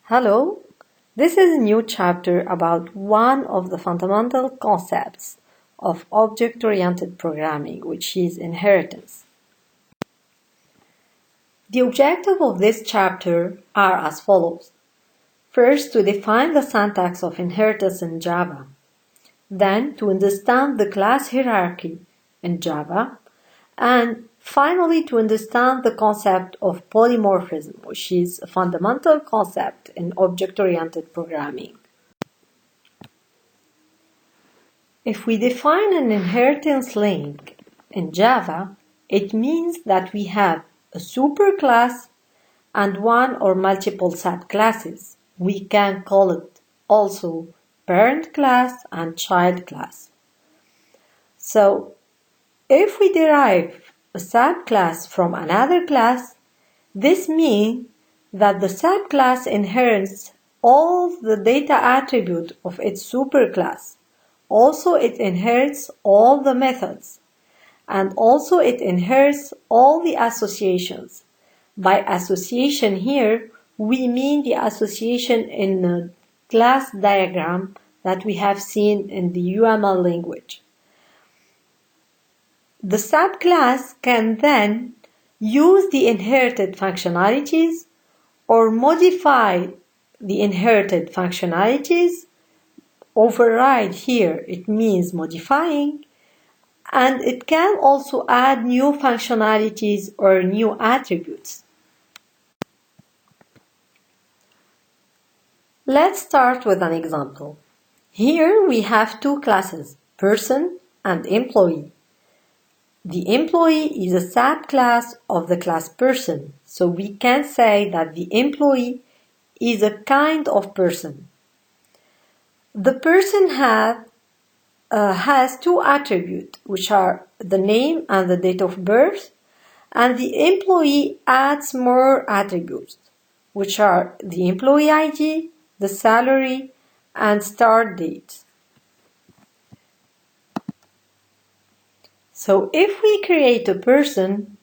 Hello, this is a new chapter about one of the fundamental concepts of object-oriented programming, which is inheritance. The objectives of this chapter are as follows. First, to define the syntax of inheritance in Java. Then, to understand the class hierarchy in Java. And finally, to understand the concept of polymorphism, which is a fundamental concept in object-oriented programming. If we define an inheritance link in Java, it means that we have a superclass and one or multiple subclasses. We can call it also parent class and child class. So, if we derive a subclass from another class, this means that the subclass inherits all the data attributes of its superclass. Also, it inherits all the methods. And also, it inherits all the associations. By association here, we mean the association in the class diagram that we have seen in the UML language. The subclass can then use the inherited functionalities or modify the inherited functionalities. Override here, it means modifying, and it can also add new functionalities or new attributes. Let's start with an example. Here we have two classes, person and employee. The employee is a subclass of the class person, so we can say that the employee is a kind of person. The person has two attributes, which are the name and the date of birth, and the employee adds more attributes, which are the employee ID, the salary, and start date. So if we create a person,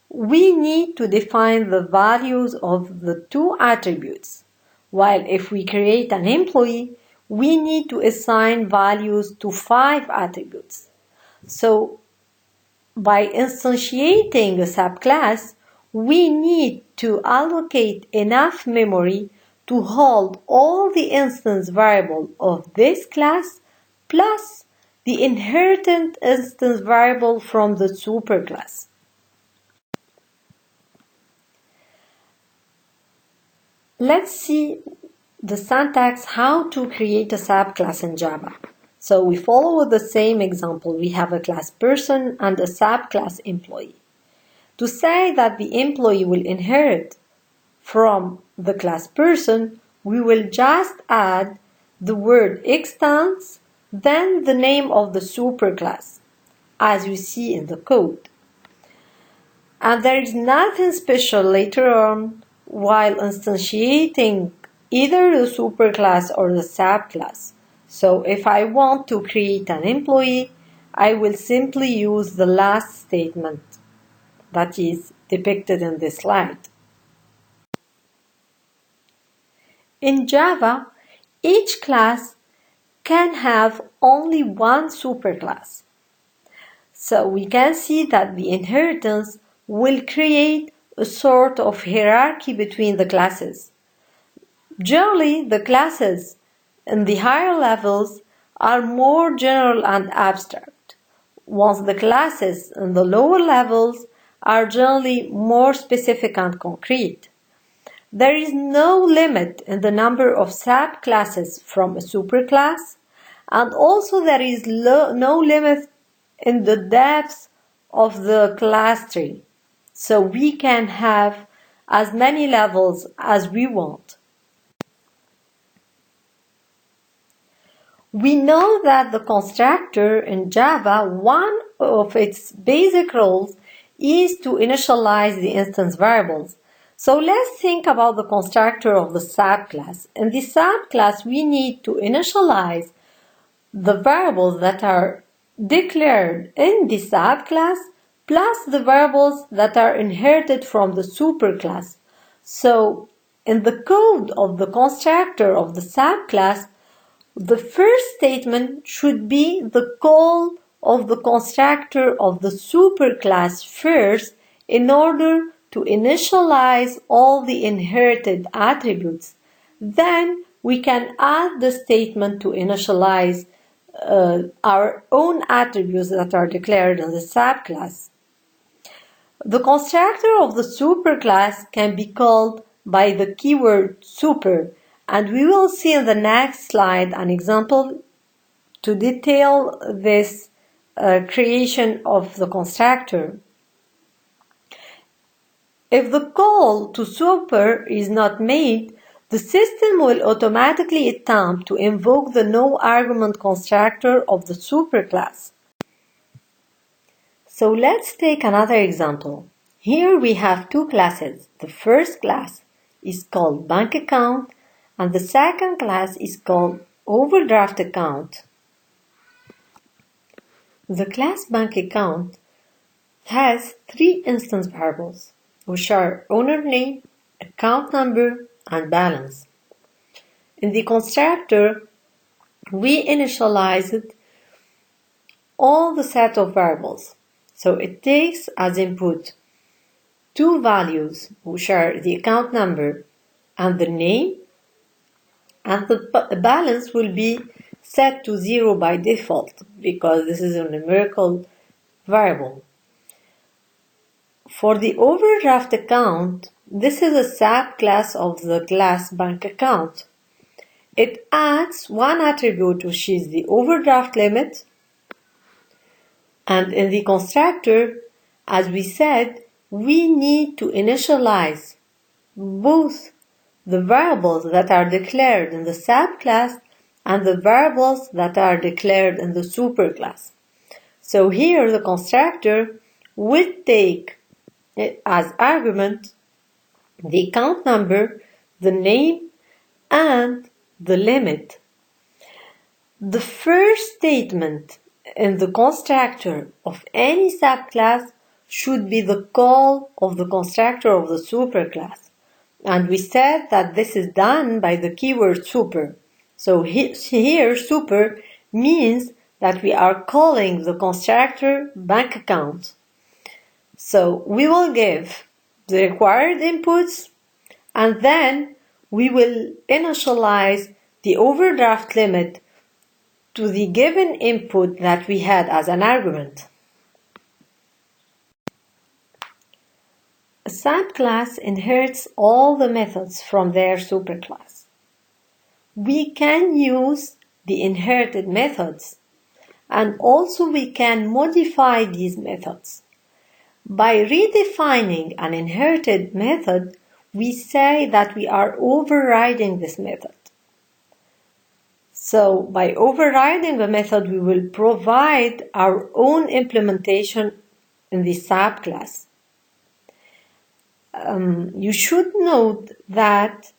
we need to define the values of the two attributes, while if we create an employee, we need to assign values to 5 attributes. So by instantiating a subclass, we need to allocate enough memory to hold all the instance variables of this class plus the inherited instance variable from the superclass. Let's see the syntax how to create a subclass in Java. So we follow the same example. We have a class person and a subclass employee. To say that the employee will inherit from the class person, we will just add the word extends, then the name of the superclass, as you see in the code. And there is nothing special later on while instantiating either the superclass or the subclass. So if I want to create an employee, I will simply use the last statement that is depicted in this slide. In Java, each class can have only one superclass. So we can see that the inheritance will create a sort of hierarchy between the classes. Generally, the classes in the higher levels are more general and abstract, whilst the classes in the lower levels are generally more specific and concrete. There is no limit in the number of subclasses from a superclass, and also there is no limit in the depth of the class tree. So we can have as many levels as we want. We know that the constructor in Java, one of its basic roles is to initialize the instance variables. So let's think about the constructor of the subclass. In the subclass, we need to initialize the variables that are declared in the subclass plus the variables that are inherited from the superclass. So in the code of the constructor of the subclass, the first statement should be the call of the constructor of the superclass first in order to initialize all the inherited attributes. Then we can add the statement to initialize our own attributes that are declared in the subclass. The constructor of the superclass can be called by the keyword super, and we will see in the next slide an example to detail this creation of the constructor. If the call to super is not made, the system will automatically attempt to invoke the no-argument constructor of the superclass. So let's take another example. Here we have two classes. The first class is called bank account and the second class is called overdraft account. The class bank account has three instance variables, which are owner name, account number, and balance. In the constructor, we initialized all the set of variables. So it takes as input two values, which are the account number and the name, and the balance will be set to 0 by default because this is a numerical variable. For the overdraft account, this is a subclass of the class bank account. It adds one attribute, which is the overdraft limit, and in the constructor, as we said, we need to initialize both the variables that are declared in the subclass and the variables that are declared in the superclass. So here the constructor would take as argument the account number, the name, and the limit. The first statement in the constructor of any subclass should be the call of the constructor of the superclass. And we said that this is done by the keyword super. So here super means that we are calling the constructor bank account. So we will give the required inputs and then we will initialize the overdraft limit to the given input that we had as an argument. A subclass inherits all the methods from their superclass. We can use the inherited methods and also we can modify these methods. By redefining an inherited method, we say that we are overriding this method. So by overriding the method, we will provide our own implementation in the subclass. You should note that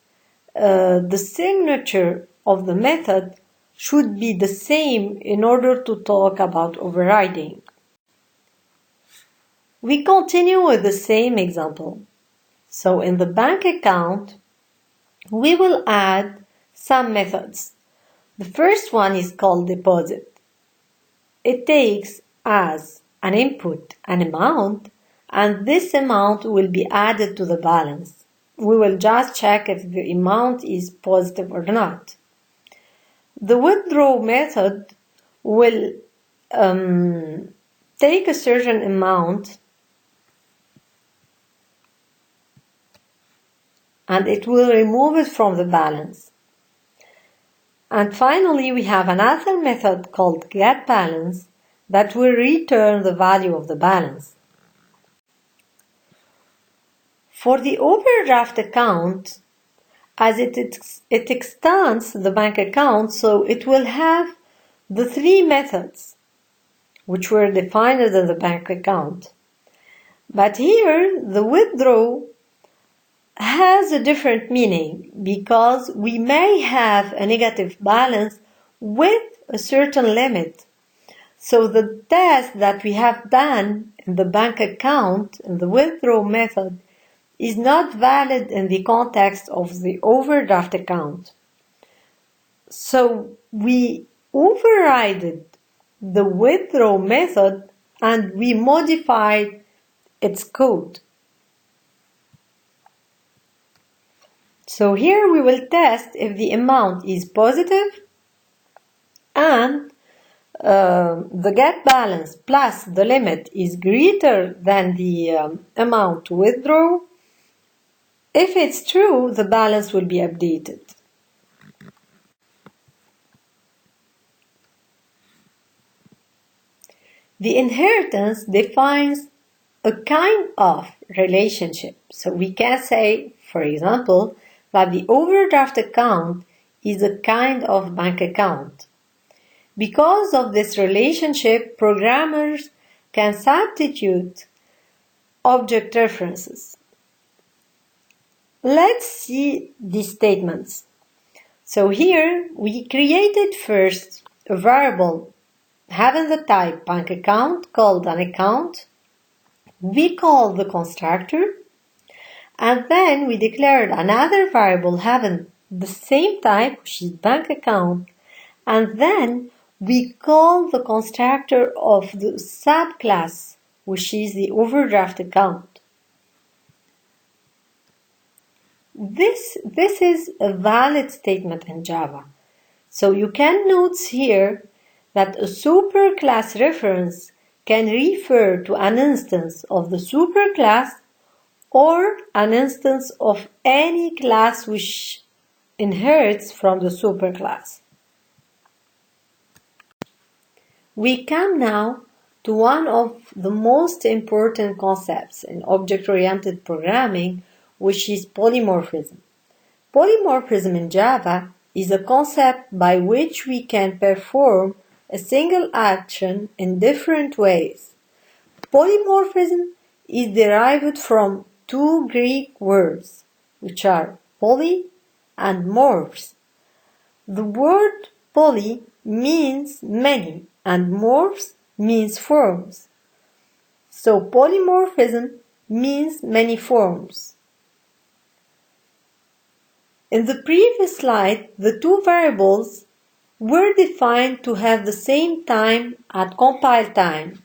the signature of the method should be the same in order to talk about overriding. We continue with the same example. So in the bank account, we will add some methods. The first one is called deposit. It takes as an input an amount, and this amount will be added to the balance. We will just check if the amount is positive or not. The withdraw method will take a certain amount and it will remove it from the balance. And finally, we have another method called getBalance that will return the value of the balance. For the overdraft account, as it extends the bank account, so it will have the three methods which were defined in the bank account. But here, the withdraw has a different meaning because we may have a negative balance with a certain limit. So the test that we have done in the bank account, in the withdraw method, is not valid in the context of the overdraft account. So we overrided the withdraw method and we modified its code. So here we will test if the amount is positive and the get balance plus the limit is greater than the amount to withdraw. If it's true, the balance will be updated. The inheritance defines a kind of relationship. So we can say, for example, that the overdraft account is a kind of bank account. Because of this relationship, programmers can substitute object references. Let's see these statements. So here we created first a variable having the type bank account called an account. We call the constructor, and then we declared another variable having the same type, which is bank account, and then we call the constructor of the subclass, which is the overdraft account. This is a valid statement in Java. So you can note here that a superclass reference can refer to an instance of the superclass or an instance of any class which inherits from the superclass. We come now to one of the most important concepts in object-oriented programming, which is polymorphism. Polymorphism in Java is a concept by which we can perform a single action in different ways. Polymorphism is derived from two Greek words, which are poly and morphs. The word poly means many and morphs means forms. So polymorphism means many forms. In the previous slide, the two variables were defined to have the same time at compile time,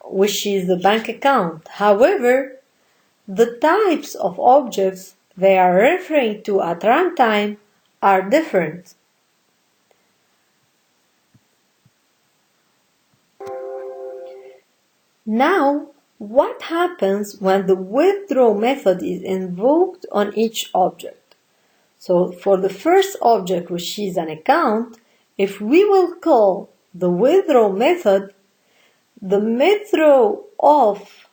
which is the bank account. However, the types of objects they are referring to at runtime are different. Now, what happens when the withdraw method is invoked on each object? So for the first object, which is an account, if we will call the withdraw method, the withdraw of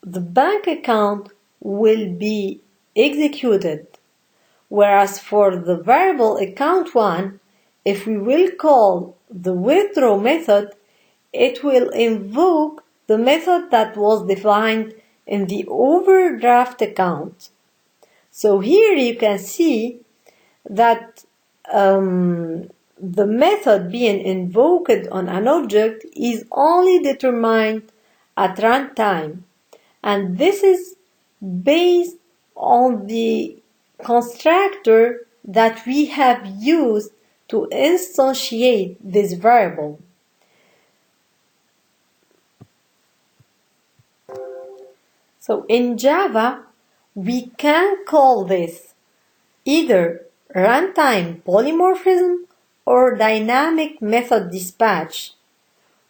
the bank account will be executed. Whereas for the variable account1, if we will call the withdraw method, it will invoke the method that was defined in the overdraft account. So here you can see that the method being invoked on an object is only determined at runtime, and this is based on the constructor that we have used to instantiate this variable. So in Java, we can call this either runtime polymorphism or dynamic method dispatch,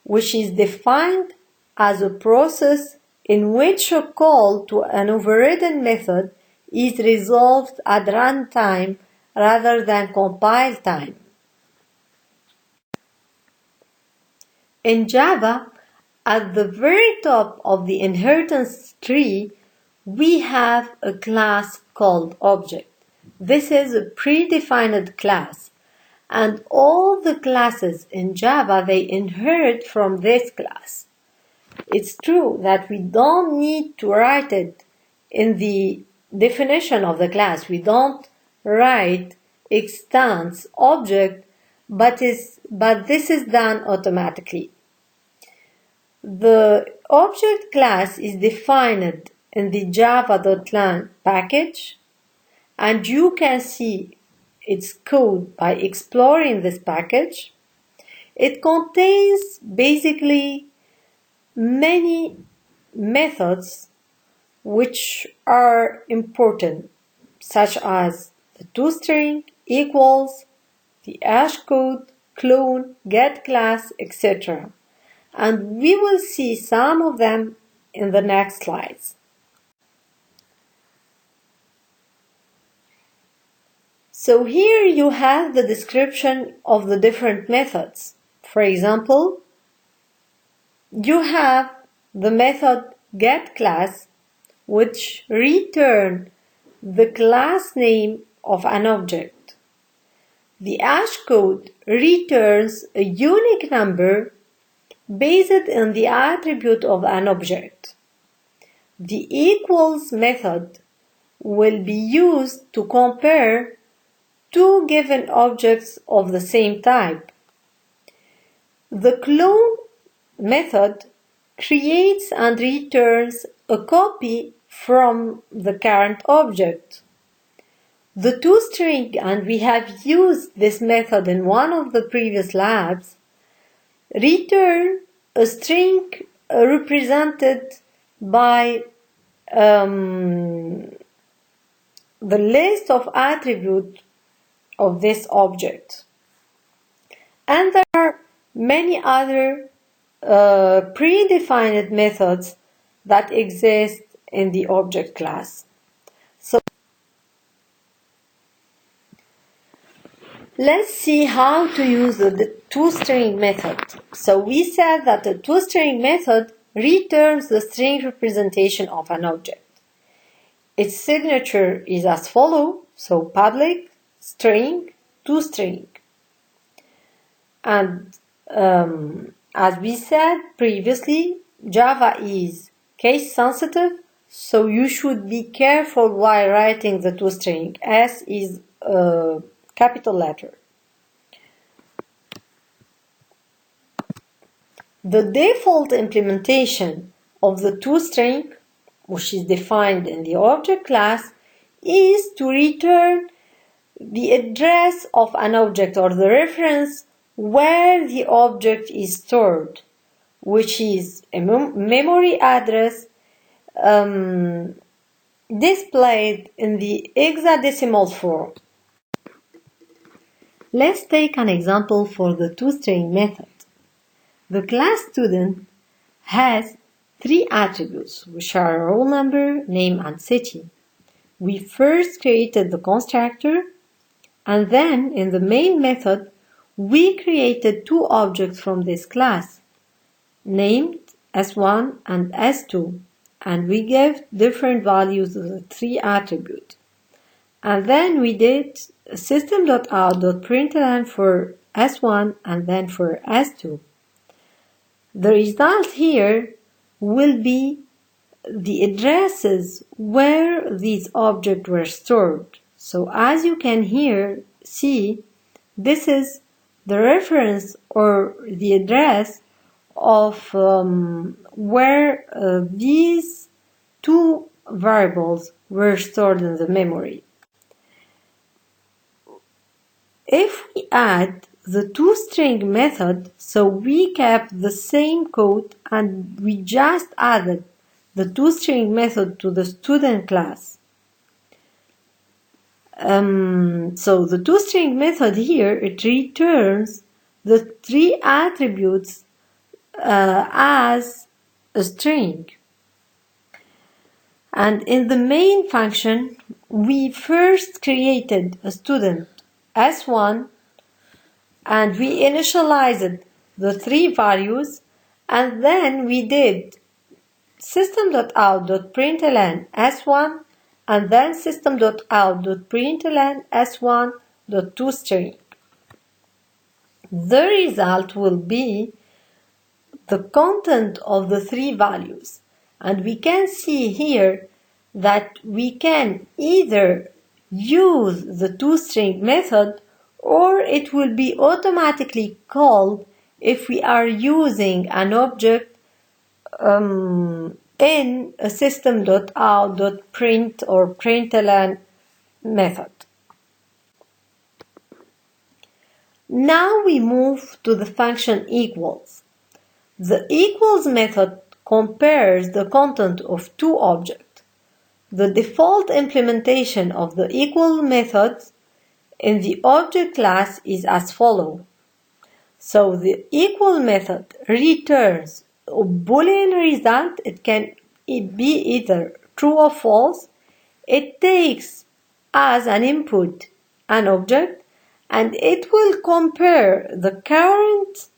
which is defined as a process in which a call to an overridden method is resolved at runtime rather than compile time. In Java, at the very top of the inheritance tree, we have a class called object. This is a predefined class, and all the classes in Java, they inherit from this class. It's true that we don't need to write it in the definition of the class. We don't write extends object, but this is done automatically. The object class is defined in the java.lang package, and you can see its code by exploring this package. It contains basically many methods which are important, such as the toString, equals, the hashcode, clone, getClass, etc. And we will see some of them in the next slides. So here you have the description of the different methods. For example, you have the method getClass, which returns the class name of an object. The hashcode returns a unique number based on the attribute of an object. The equals method will be used to compare two given objects of the same type. The clone method creates and returns a copy from the current object. The toString, and we have used this method in one of the previous labs, return a string represented by the list of attributes of this object. And there are many other predefined methods that exist in the object class. So let's see how to use the toString method. So we said that the toString method returns the string representation of an object. Its signature is as follows, so public string toString. And as we said previously, Java is case sensitive, so you should be careful while writing the toString. S is a capital letter. The default implementation of the toString, which is defined in the object class, is to return the address of an object or the reference where the object is stored, which is a memory address displayed in the hexadecimal form. Let's take an example for the toString method. The class student has three attributes, which are roll number, name, and city. We first created the constructor, and then in the main method, we created two objects from this class, named S1 and S2, and we gave different values to the three attributes. And then we did system.out.println for S1 and then for S2. The result here will be the addresses where these objects were stored. So as you can here see, this is the reference or the address of where these two variables were stored in the memory. If we add the toString method, so we kept the same code and we just added the toString method to the student class. So the toString method here, it returns the three attributes as a string. And in the main function, we first created a student S1 and we initialized the three values, and then we did system.out.println S1 and then system.out.println S1.toString. The result will be the content of the three values, and we can see here that we can either use the toString method or it will be automatically called if we are using an object in a system.out.print or println method. Now we move to the function equals. The equals method compares the content of two objects. The default implementation of the equal method in the object class is as follows. So the equal method returns a Boolean result. It can be either true or false. It takes as an input an object, and it will compare the current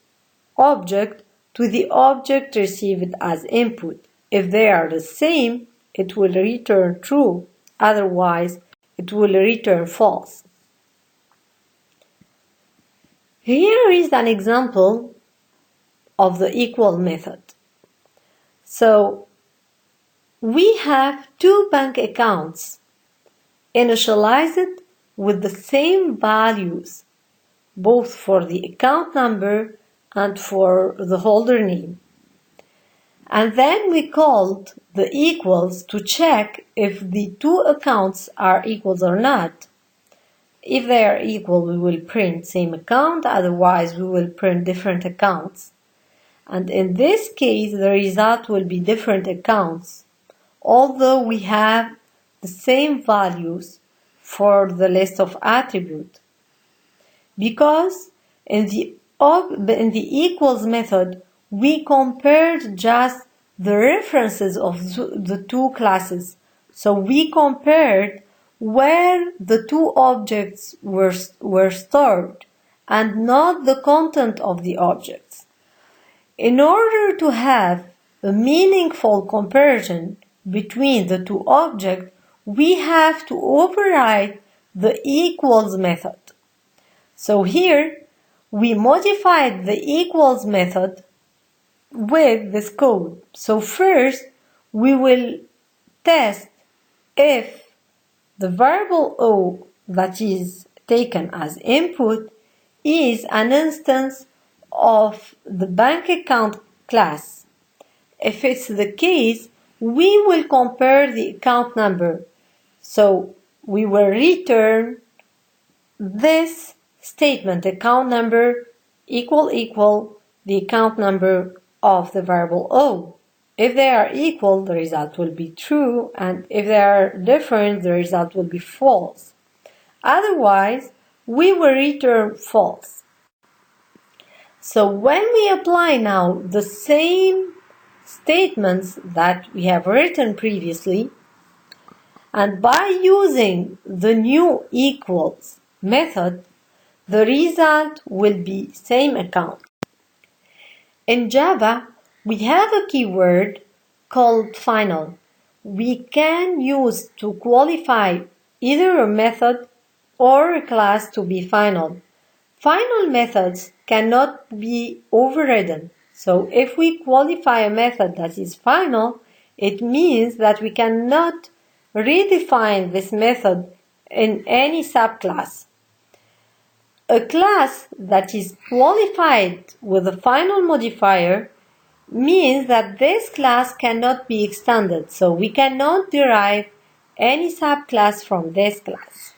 object to the object received as input. If they are the same, it will return true. Otherwise, it will return false. Here is an example of the equal method. So, we have two bank accounts initialized with the same values, both for the account number and for the holder name. And then we called the equals to check if the two accounts are equals or not. If they are equal, we will print same account, otherwise we will print different accounts. And in this case, the result will be different accounts, although we have the same values for the list of attributes. Because in the equals method, we compared just the references of the two classes. So we compared where the two objects were stored and not the content of the objects. In order to have a meaningful comparison between the two objects, we have to override the equals method. So here, we modified the equals method with this code. So first, we will test if the variable O that is taken as input is an instance of the bank account class. If it's the case, we will compare the account number. So we will return this statement, account number equal the account number of the variable O. If they are equal, the result will be true, and if they are different, the result will be false. Otherwise, we will return false. So when we apply now the same statements that we have written previously, and by using the new equals method, the result will be same account. In Java, we have a keyword called final. We can use to qualify either a method or a class to be final. Final methods cannot be overridden. So if we qualify a method that is final, it means that we cannot redefine this method in any subclass. A class that is qualified with a final modifier means that this class cannot be extended, so we cannot derive any subclass from this class.